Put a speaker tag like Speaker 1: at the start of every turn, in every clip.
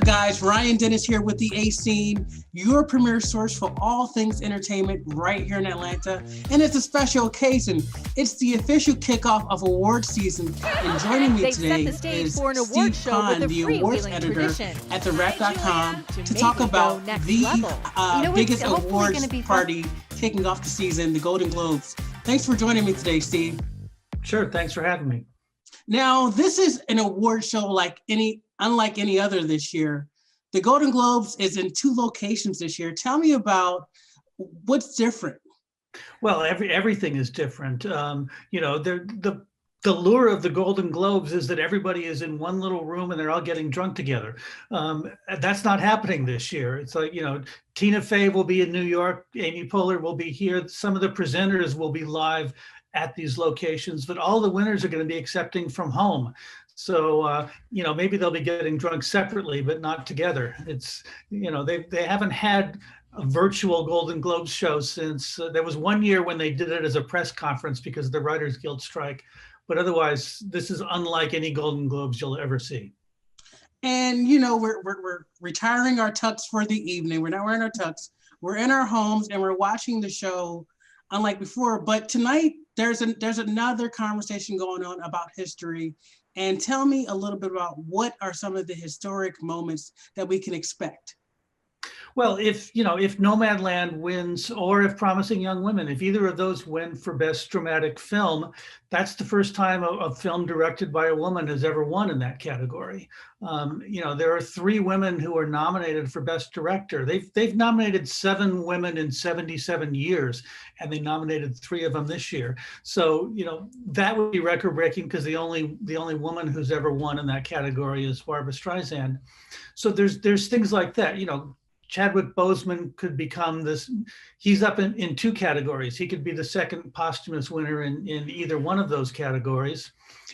Speaker 1: guys? Ryan Dennis here with the A Scene, your premier source for all things entertainment right here in Atlanta. And it's a special occasion. It's the official kickoff of award season. And joining me today is Steve Kahn, the awards editor at TheWrap.com, to talk about the biggest awards party kicking off the season, the Golden Globes. Thanks for joining me today, Steve.
Speaker 2: Sure, thanks for having me.
Speaker 1: Now, this is an award show unlike any other this year. The Golden Globes is in 2 locations this year. Tell me about what's different.
Speaker 2: Well, everything is different. The lure of the Golden Globes is that everybody is in one little room and they're all getting drunk together. That's not happening this year. It's like, Tina Fey will be in New York, Amy Poehler will be here. Some of the presenters will be live at these locations, but all the winners are going to be accepting from home. So, maybe they'll be getting drunk separately, but not together. It's, they haven't had a virtual Golden Globes show since there was one year when they did it as a press conference because of the Writers Guild strike. But otherwise, this is unlike any Golden Globes you'll ever see.
Speaker 1: And, we're retiring our tux for the evening. We're not wearing our tux. We're in our homes and we're watching the show unlike before. But tonight, there's another conversation going on about history. And tell me a little bit about what are some of the historic moments that we can expect.
Speaker 2: Well, if Nomadland wins, or if Promising Young Women, if either of those win for Best Dramatic Film, that's the first time a film directed by a woman has ever won in that category. There are 3 women who are nominated for Best Director. They've nominated 7 women in 77 years, and they nominated 3 of them this year. So that would be record breaking because the only woman who's ever won in that category is Barbra Streisand. So there's things like that. Chadwick Boseman could become this, he's up in 2 categories. He could be the second posthumous winner in either one of those categories.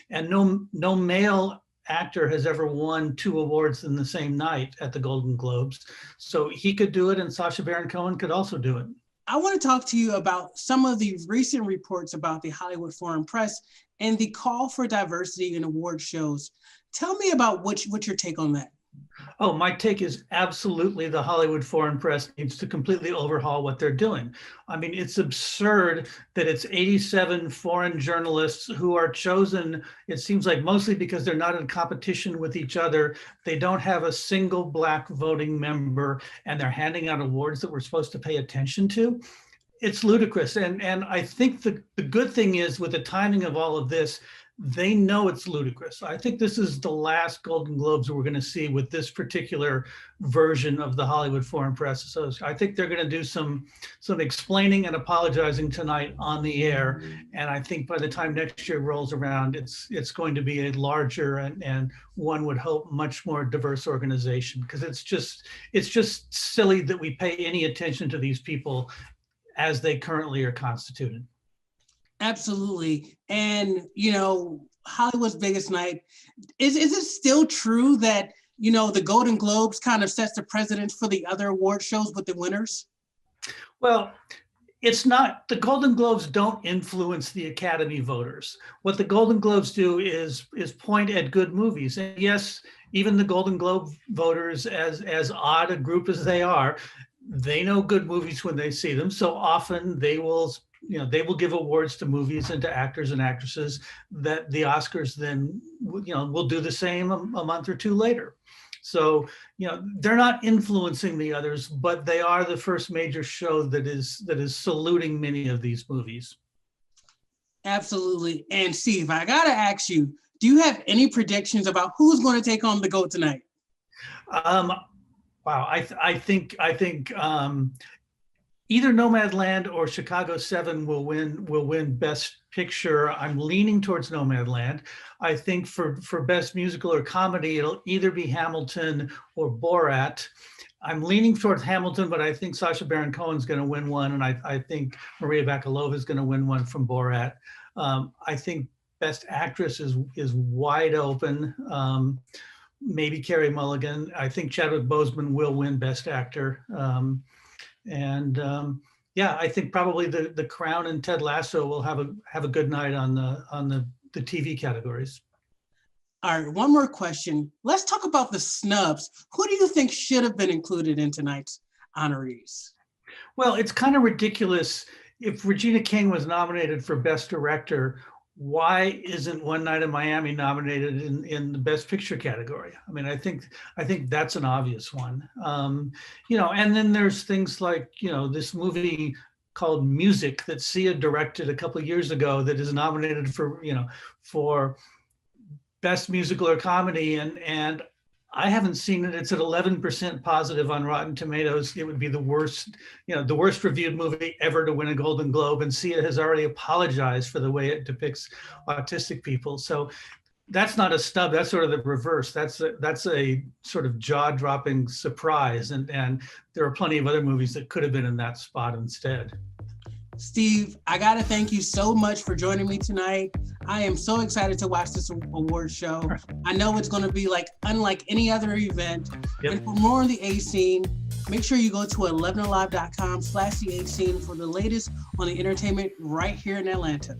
Speaker 2: And no male actor has ever won 2 awards in the same night at the Golden Globes. So he could do it, and Sacha Baron Cohen could also do it.
Speaker 1: I want to talk to you about some of the recent reports about the Hollywood Foreign Press and the call for diversity in award shows. Tell me about what's your take on that.
Speaker 2: Oh, my take is absolutely the Hollywood Foreign Press needs to completely overhaul what they're doing. I mean, it's absurd that it's 87 foreign journalists who are chosen, it seems like mostly because they're not in competition with each other. They don't have a single Black voting member, and they're handing out awards that we're supposed to pay attention to. It's ludicrous. And I think the good thing is, with the timing of all of this, they know it's ludicrous. I think this is the last Golden Globes we're going to see with this particular version of the Hollywood Foreign Press Association. I think they're going to do some explaining and apologizing tonight on the air. And I think by the time next year rolls around, it's going to be a larger and one would hope much more diverse organization, because it's just silly that we pay any attention to these people as they currently are constituted.
Speaker 1: Absolutely. And, Hollywood's biggest night, is it still true that, the Golden Globes kind of sets the precedent for the other award shows with the winners?
Speaker 2: Well, it's not, the Golden Globes don't influence the Academy voters. What the Golden Globes do is point at good movies. And yes, even the Golden Globe voters, as odd a group as they are, they know good movies when they see them. So often they will give awards to movies and to actors and actresses that the Oscars then, will do the same a month or 2 later. So, they're not influencing the others, but they are the first major show that is saluting many of these movies.
Speaker 1: Absolutely. And Steve, I gotta ask you, do you have any predictions about who's going to take home the GOAT tonight?
Speaker 2: Wow, I think either Nomadland or Chicago 7 will win Best Picture. I'm leaning towards Nomadland. I think for Best Musical or Comedy, it'll either be Hamilton or Borat. I'm leaning towards Hamilton, but I think Sacha Baron Cohen's going to win one, and I think Maria Bakalova is going to win one from Borat. I think Best Actress is wide open. Maybe Carey Mulligan. I think Chadwick Boseman will win Best Actor. I think probably the Crown and Ted Lasso will have a good night on the TV categories.
Speaker 1: All right, one more question. Let's talk about the snubs. Who do you think should have been included in tonight's honorees?
Speaker 2: Well, it's kind of ridiculous. If Regina King was nominated for Best Director, why isn't One Night in Miami nominated in the Best Picture category? I mean, I think that's an obvious one. And then there's things like, this movie called Music that Sia directed a couple of years ago that is nominated for Best Musical or Comedy, and I haven't seen it. It's at 11% positive on Rotten Tomatoes. It would be the worst reviewed movie ever to win a Golden Globe. And Sia has already apologized for the way it depicts autistic people. So that's not a snub. That's sort of the reverse. That's a sort of jaw-dropping surprise. And there are plenty of other movies that could have been in that spot instead.
Speaker 1: Steve, I got to thank you so much for joining me tonight. I am so excited to watch this award show. I know it's going to be unlike any other event. Yep. And for more on the A Scene, make sure you go to 11alive.com/the A Scene for the latest on the entertainment right here in Atlanta.